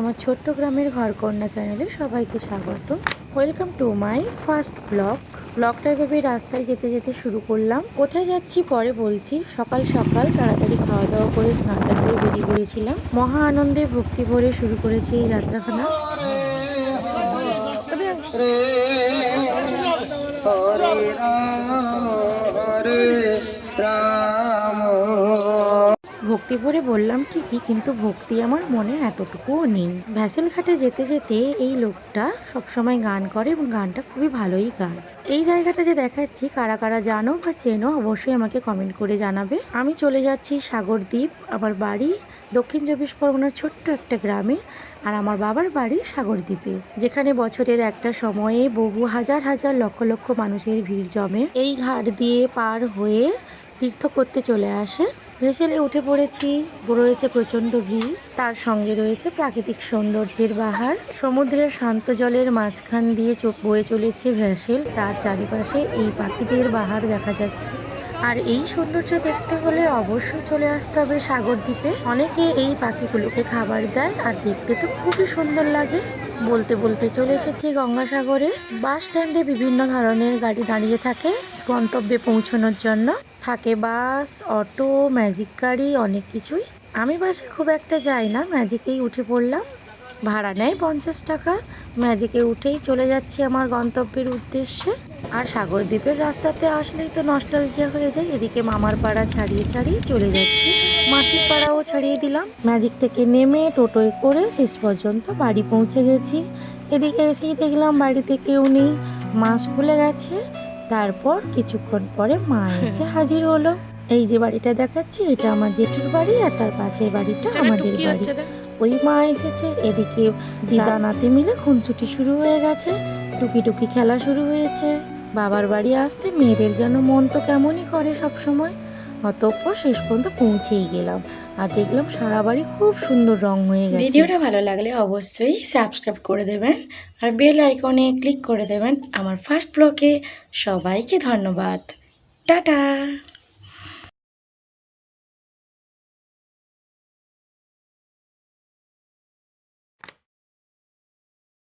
আমার ছোট্ট গ্রামের ঘরকন্যা চ্যানেলে সবাইকে স্বাগত। ওয়েলকাম টু মাই ফার্স্ট ব্লগটা এভাবে রাস্তায় যেতে যেতে শুরু করলাম। কোথায় যাচ্ছি পরে বলছি। সকাল সকাল তাড়াতাড়ি খাওয়া দাওয়া করে স্নানটা করে বেরিয়ে পড়েছিলাম। মহা আনন্দে ভক্তি ভরে শুরু করেছি এই যাত্রাখানা। ভক্তি ভরে বললাম ঠিকই, কিন্তু ভক্তি আমার মনে এতটুকুও নেই। ভ্যাসেল ঘাটে যেতে যেতে এই লোকটা সবসময় গান করে এবং গানটা খুবই ভালোই গায়। এই জায়গাটা যে দেখাচ্ছি, কারা কারা জানো বা চেনো অবশ্যই আমাকে কমেন্ট করে জানাবে। আমি চলে যাচ্ছি সাগরদ্বীপ। আমার বাড়ি দক্ষিণ চব্বিশ পরগনার ছোট্ট একটা গ্রামে, আর আমার বাবার বাড়ি সাগরদ্বীপে, যেখানে বছরের একটা সময়ে বহু হাজার হাজার লক্ষ লক্ষ মানুষের ভিড় জমে। এই ঘাট দিয়ে পার হয়ে তীর্থ করতে চলে আসে। ভেসেলে উঠে পড়েছি, রয়েছে প্রচণ্ড ভিড়, তার সঙ্গে রয়েছে প্রাকৃতিক সৌন্দর্যের বাহার। সমুদ্রের শান্ত জলের মাঝখান দিয়ে বয়ে চলেছে ভেসেল, তার চারিপাশে এই পাখিদের বাহার দেখা যাচ্ছে। আর এই সৌন্দর্য দেখতে হলে অবশ্যই চলে আসতে হবে সাগরদ্বীপে। অনেকে এই পাখিগুলোকে খাবার দেয়, আর দেখতে তো খুবই সুন্দর লাগে। বলতে বলতে চলে এসেছি গঙ্গাসাগরে। বাস স্ট্যান্ডে বিভিন্ন ধরনের গাড়ি দাঁড়িয়ে থাকে গন্তব্যে পৌঁছানোর জন্য। থাকে বাস, অটো, ম্যাজিক গাড়ি, অনেক কিছুই। আমি বাসে খুব একটা যাই না, ম্যাজিকেই উঠে পড়লাম। ভাড়া নেয় 50 টাকা। ম্যাজিকে উঠেই চলে যাচ্ছি আমার গন্তব্যের উদ্দেশ্যে। আর সাগরদ্বীপের রাস্তাতে আসলেই তো নস্টালজিয়া হয়ে যায়। এদিকে মামার পাড়া ছাড়িয়ে ছাড়িয়ে চলে যাচ্ছি, মাসির পাড়াও ছাড়িয়ে দিলাম। ম্যাজিক থেকে নেমে টোটোয় করে শেষ পর্যন্ত বাড়ি পৌঁছে গেছি। এদিকে এসেই দেখলাম বাড়িতে কেউ নেই, মা স্কুলে গেছে। তারপর কিছুক্ষণ পরে মা এসে হাজির হলো। এই যে বাড়িটা দেখাচ্ছি, এটা আমার জেঠুর বাড়ি, আর তার পাশের বাড়িটা আমাদের বাড়ি। ওই মা এসেছে, এদিকে দিদা নাতি মিলে খুনসুটি শুরু হয়ে গেছে, টুকি টুকি খেলা শুরু হয়েছে। বাবার বাড়ি আসতে মেয়েদের যেন মন তো কেমনই করে সব সময়। অতঃপর শেষ পর্যন্ত পৌঁছেই গেলাম, আর দেখলাম সারা বাড়ি খুব সুন্দর রং হয়ে গেছে। ভিডিওটা ভালো লাগলে অবশ্যই সাবস্ক্রাইব করে দেবেন, আর বেল আইকনে ক্লিক করে দেবেন। আমার ফার্স্ট ব্লগে সবাইকে ধন্যবাদ। টাটা।